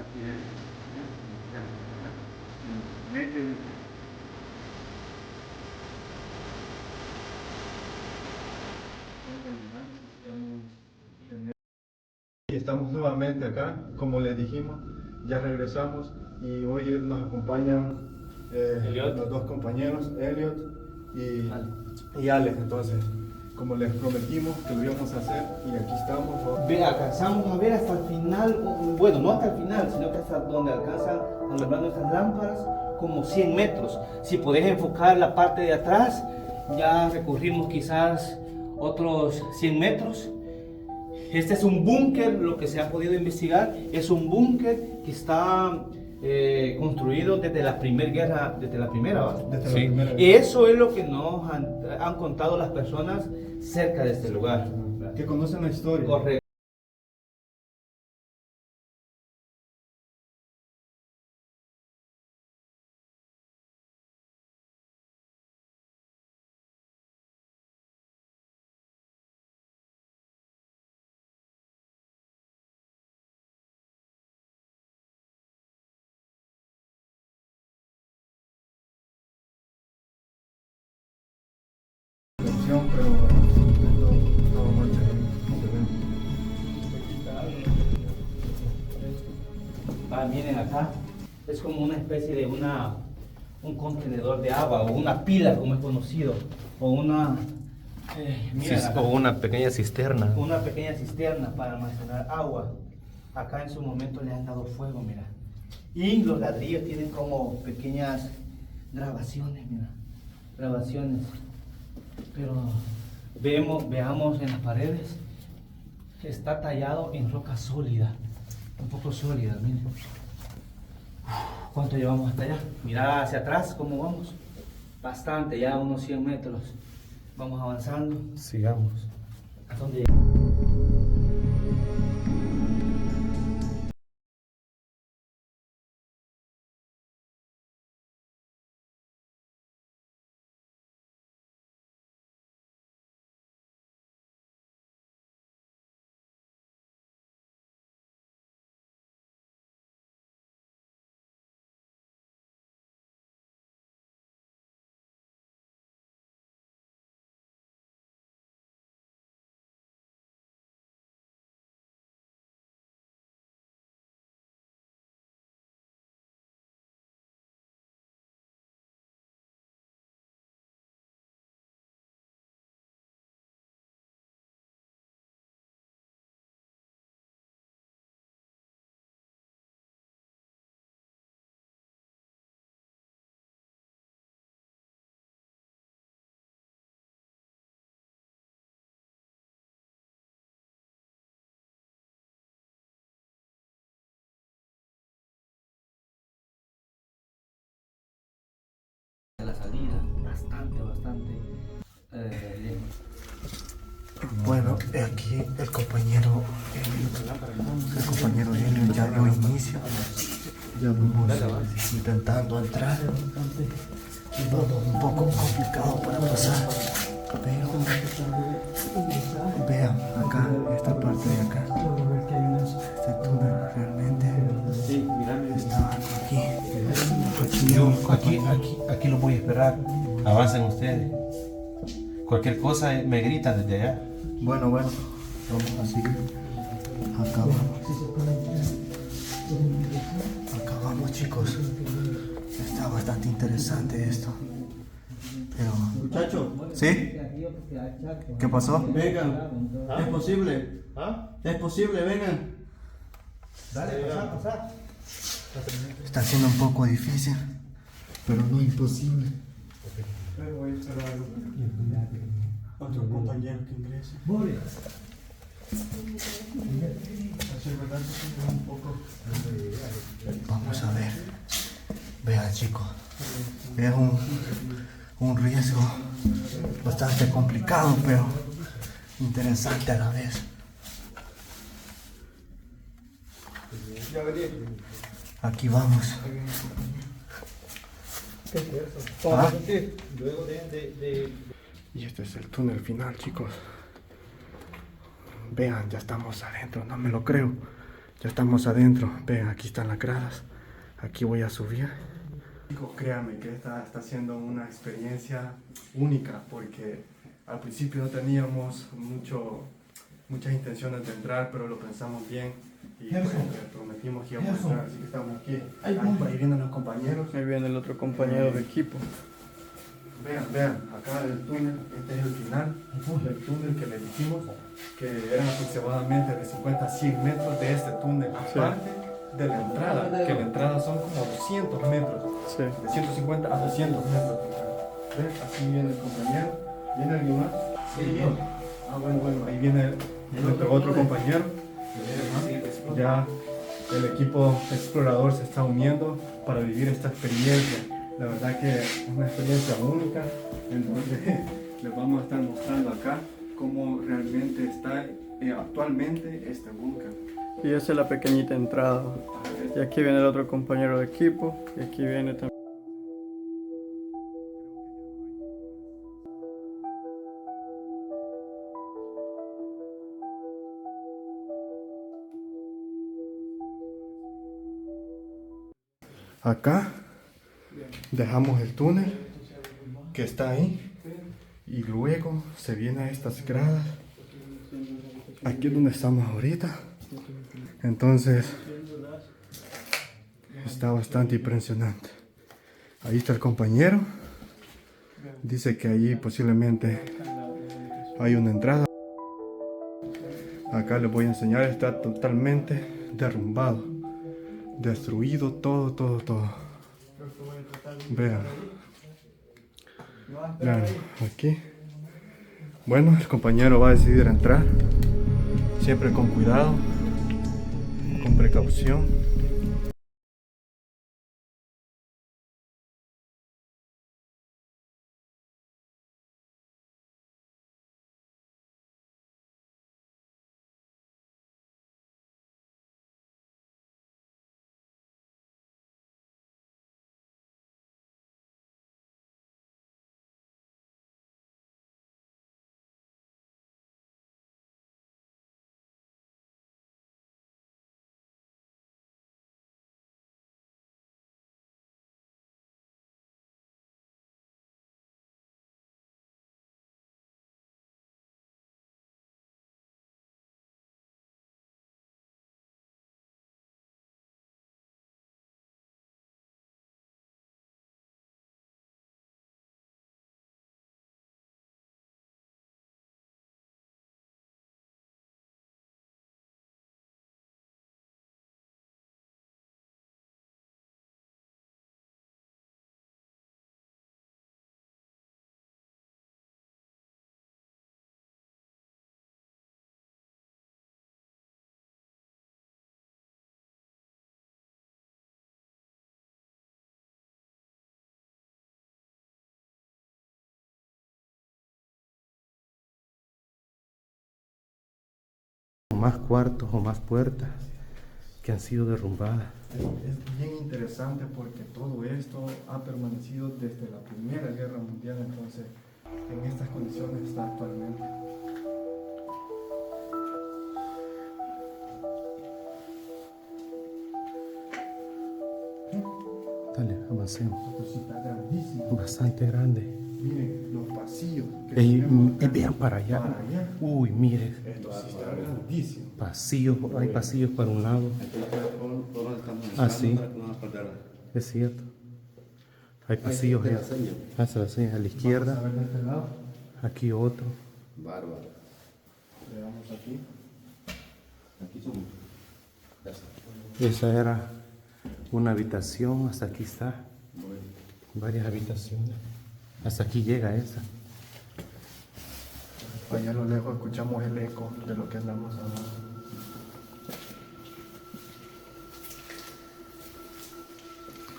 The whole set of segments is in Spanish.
Así es. Medio. Y estamos nuevamente acá, como les dijimos, ya regresamos y hoy nos acompañan los dos compañeros, Elliot y Alex. Entonces, como les prometimos que lo íbamos a hacer y aquí estamos. Alcanzamos a ver hasta el final, bueno, no hasta el final, sino que hasta donde alcanzan a alumbrar nuestras lámparas, como 100 metros. Si podés enfocar la parte de atrás, ya recorrimos quizás otros 100 metros. Este es un búnker, lo que se ha podido investigar, es un búnker que está construido desde la primera guerra, desde la primera, ¿va? Desde la Sí. primera Y eso es lo que nos han contado las personas cerca de este lugar. Que conocen la historia. Correcto. Pero todo marcha bien. Miren acá, es como una especie de un contenedor de agua o una pila como es conocido, o una, O una pequeña cisterna. una pequeña cisterna para almacenar agua. Acá en su momento le han dado fuego, mira. Y los ladrillos tienen como pequeñas grabaciones, mira, grabaciones. Pero veamos en las paredes, está tallado en roca sólida, un poco sólida, miren. ¿Cuánto llevamos hasta allá? Mira hacia atrás, ¿cómo vamos? Bastante, ya unos 100 metros. Vamos avanzando. Sigamos. ¿A dónde? La salida, bastante lejos. Bueno, aquí el compañero Elliot ya dio inicio. Ya vamos intentando entrar. Todo un poco complicado para pasar. Pero vean acá, esta parte de acá. Este túnel realmente está aquí. Aquí lo voy a esperar. Avancen ustedes. Cualquier cosa me gritan desde allá. Bueno, vamos a seguir. Acá vamos, chicos. Está bastante interesante esto. Pero... Muchachos, ¿Sí? ¿Qué pasó? vengan. ¿Es posible? ¿Es posible? Vengan. Dale, pasá. Está siendo un poco difícil, pero no imposible. Pero voy a esperar a otro compañero que ingrese. Así, ¿verdad? Un poco. Vamos a ver. Vean, chicos. Es un riesgo bastante complicado, pero interesante a la vez. Ya veré. Aquí vamos. ¿Ah? Luego de... Y este es el túnel final, chicos. Vean, ya estamos adentro, no me lo creo. Ya estamos adentro. Ven, aquí están las gradas. Aquí voy a subir. Créanme que esta está siendo una experiencia única porque al principio no teníamos muchas intenciones de entrar, pero lo pensamos bien y pues, prometimos que íbamos a entrar, así que estamos aquí. Ahí vienen los compañeros. Ahí viene el otro compañero de equipo. Vean, acá el túnel, este es el final del túnel que le dijimos que eran aproximadamente de 50 a 100 metros de este túnel, aparte de la entrada, que la entrada son como 200 metros, Sí. de 150 a 200 metros. ¿Ves? Así viene el compañero. ¿Viene alguien más? Sí, bien. Bueno, ahí viene nuestro otro compañero. Ya el equipo explorador se está uniendo para vivir esta experiencia. La verdad que es una experiencia única en donde les vamos a estar mostrando acá cómo realmente está actualmente este búnker. Y esa es la pequeñita entrada. Y aquí viene el otro compañero de equipo. Y aquí viene también. Acá dejamos el túnel que está ahí y luego se viene a estas gradas. Aquí es donde estamos ahorita. Entonces está bastante impresionante. Ahí está el compañero. Dice que allí posiblemente hay una entrada. Acá les voy a enseñar. Está totalmente derrumbado, destruido todo. Vean aquí. Bueno, el compañero va a decidir entrar, siempre con cuidado, con precaución. Más cuartos o más puertas que han sido derrumbadas. Es bien interesante porque todo esto ha permanecido desde la Primera Guerra Mundial, entonces en estas condiciones está actualmente. Dale, avancemos. Esto sí está grandísimo. Bastante grande. Miren los pasillos que Y tenemos vean para allá. para allá. Uy, mire. Esto sí está grandísimo. Pasillos, hay pasillos para un lado. Ah, sí. Es cierto. Hay pasillos. Hace la seña a la izquierda. Vamos a ver de este lado. Aquí otro. Bárbaro. Veamos aquí. Aquí somos. Esa era una habitación. Hasta aquí está. Varias habitaciones. Hasta aquí llega esa. Allá a lo lejos escuchamos el eco de lo que andamos hablando.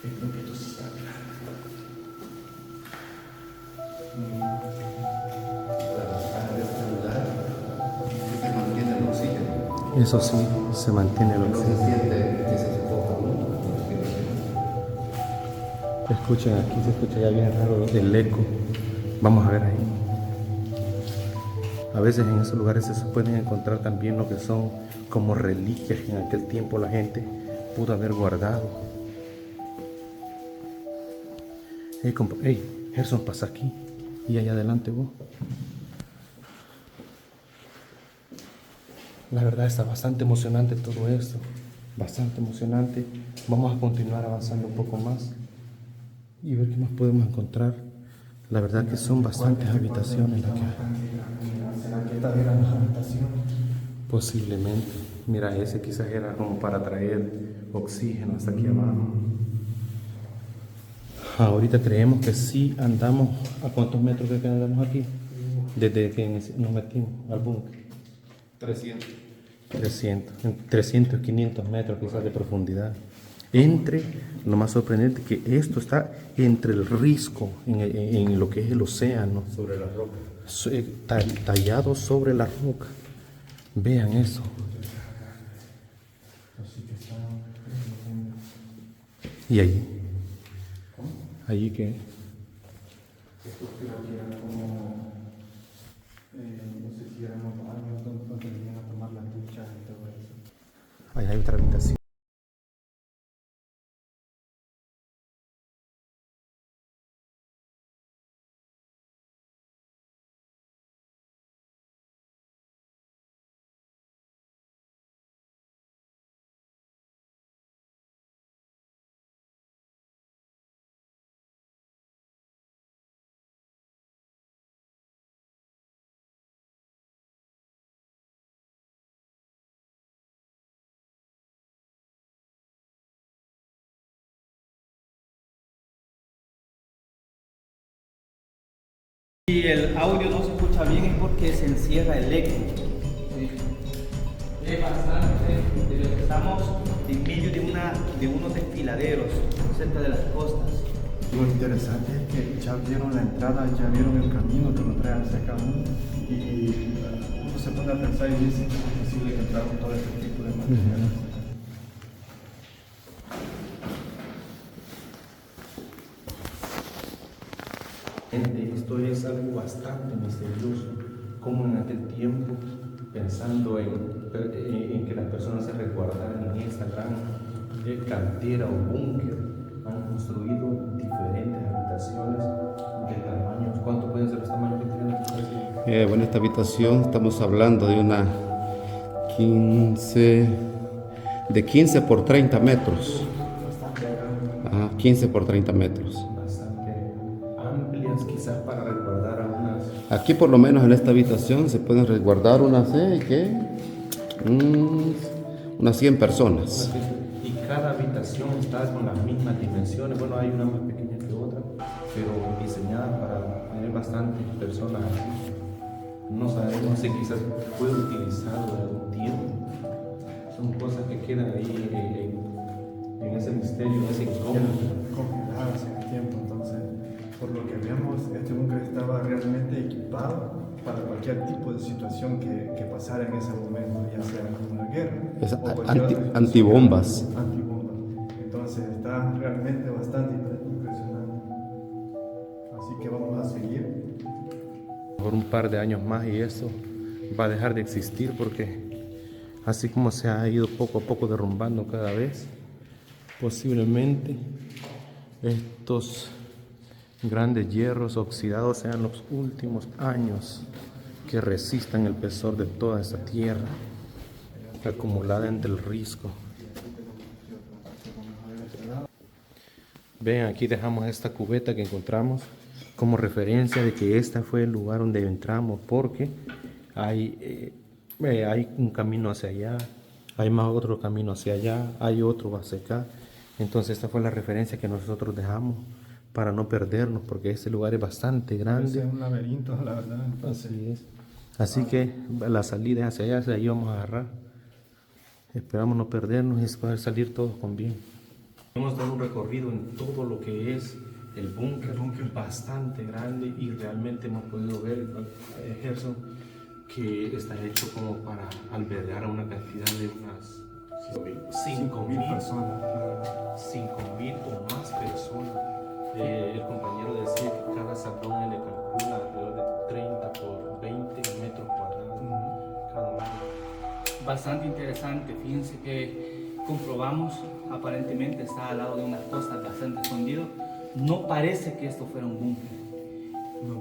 Esto sí está Se mantiene el oxígeno. Eso sí, se mantiene el No se oxígeno. siente que se sofoca uno. Escuchen, aquí se escucha ya bien raro el eco. Vamos a ver ahí. A veces en esos lugares se pueden encontrar también lo que son como reliquias que en aquel tiempo la gente pudo haber guardado. Hey, Gerson, pasa aquí y allá adelante vos. La verdad está bastante emocionante todo esto, bastante emocionante. Vamos a continuar avanzando un poco más y ver qué más podemos encontrar. La verdad que son bastantes habitaciones las que hay. ¿Será que estas eran las habitaciones? Posiblemente. Mira, ese quizás era como para traer oxígeno hasta aquí abajo. Ahorita creemos que sí andamos. ¿A cuántos metros creo que andamos aquí? Desde que nos metimos al búnker. 300, 500 metros quizás de profundidad. Lo más sorprendente que esto está entre el risco, en lo que es el océano. Sobre la roca. Tallado sobre la roca. Vean eso. ¿Y allí? ¿Allí qué? Esto creo que era como... no sé si eran los baños donde venían a tomar las duchas y todo eso. Ahí hay otra habitación. Si el audio no se escucha bien es porque se encierra el eco. Es bastante de lo que estamos en medio de unos desfiladeros cerca de las costas. Lo interesante es que ya vieron la entrada, ya vieron el camino que nos trae hacia acá y uno se pone a pensar y dice que es posible que entraron todo este tipo de materiales. Esto es algo bastante misterioso, como en aquel tiempo, pensando en que las personas se resguardaran en esta gran cantera o búnker, han construido diferentes habitaciones de tamaños. ¿Cuánto pueden ser los tamaños que tienen las habitaciones? Bueno, esta habitación estamos hablando de una 15 por 30 metros. 15 por 30 metros. Quizás para resguardar a unas... Aquí por lo menos en esta habitación se pueden resguardar unas 100 personas. Y cada habitación está con las mismas dimensiones. Bueno, hay una más pequeña que otra, pero diseñada para tener bastantes personas aquí. No sabemos si quizás fue utilizado en algún tiempo. Son cosas que quedan ahí en ese misterio, en ese incógnito. Congeladas en el tiempo, entonces, por lo que vemos, este búnker estaba realmente equipado para cualquier tipo de situación que pasara en ese momento, ya sea una guerra Es o cualquier otra situación. antibombas. Antibombas. Entonces está realmente bastante impresionante. Así que vamos a seguir. Por un par de años más y eso va a dejar de existir, porque así como se ha ido poco a poco derrumbando cada vez, posiblemente estos grandes hierros oxidados sean los últimos años que resistan el pesor de toda esta tierra acumulada entre el risco. Ven, aquí dejamos esta cubeta que encontramos como referencia de que este fue el lugar donde entramos, porque hay un camino hacia allá, hay más otro camino hacia allá, hay otro hacia acá. Entonces esta fue la referencia que nosotros dejamos para no perdernos, porque este lugar es bastante grande. Es un laberinto, la verdad. Entonces, Así es. Así que la salida es hacia allá vamos a agarrar. Esperamos no perdernos y poder salir todos con bien. Hemos dado un recorrido en todo lo que es el búnker bastante grande, y realmente hemos podido ver, Gerson, que está hecho como para albergar a una cantidad de unas 5.000 personas. 5.000 o más personas. El compañero decía que cada salón le calcula alrededor de 30 por 20 metros cuadrados. bastante interesante. Fíjense que comprobamos, aparentemente está al lado de unas costas bastante escondido. No parece que esto fuera un búnker.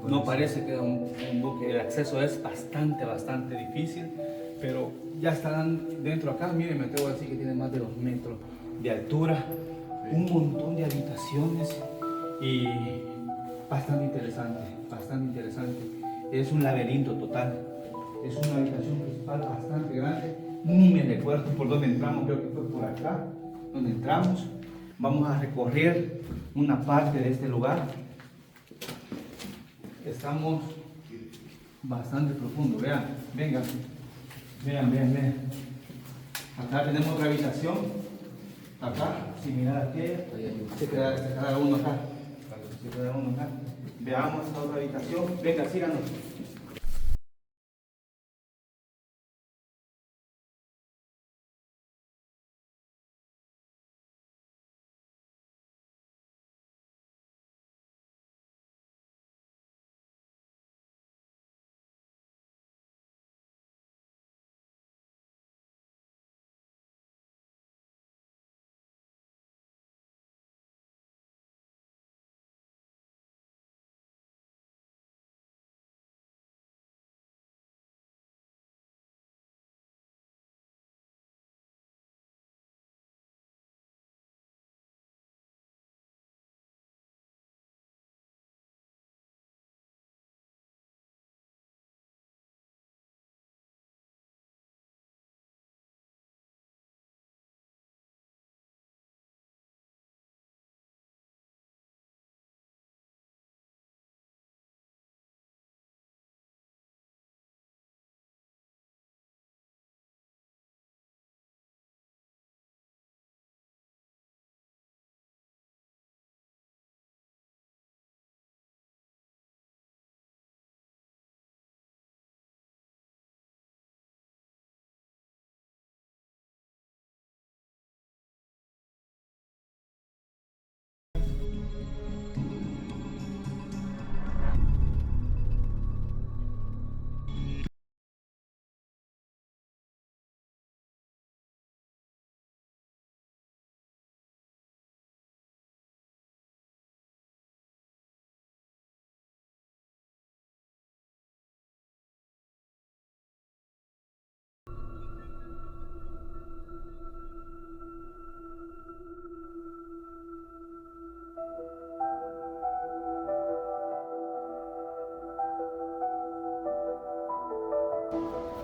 No parece que era un búnker. El acceso es bastante difícil, pero ya estarán dentro acá. Miren, me atrevo a decir que tiene más de 2 metros de altura, un montón de habitaciones y bastante interesante. Es un laberinto total. Es una habitación principal bastante grande. Ni me recuerdo por dónde entramos, creo que fue por acá donde entramos. Vamos a recorrer una parte de este lugar. Estamos bastante profundo. Vean, vengan. Vean. Acá tenemos otra habitación. Acá, similar a aquella. Se queda uno acá. Veamos esta otra habitación. Venga, síganos.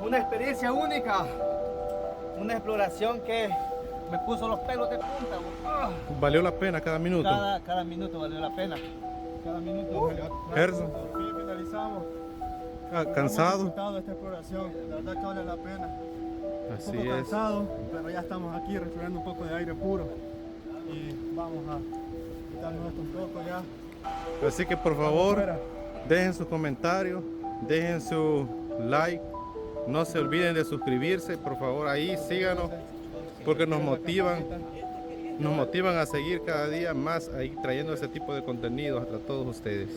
Una experiencia única, una exploración que me puso los pelos de punta. Valió la pena cada minuto. Cada minuto valió la pena. Cada minuto valió. Gerson. Por fin finalizamos. Cansado. Disfrutado de esta exploración, la verdad que vale la pena. Así Un poco es. cansado, pero ya estamos aquí respirando un poco de aire puro y vamos a quitarnos esto un poco ya. Así que por favor, Fuera. dejen sus comentarios, dejen su like, no se olviden de suscribirse, por favor ahí síganos, porque nos motivan a seguir cada día más ahí trayendo ese tipo de contenidos a todos ustedes.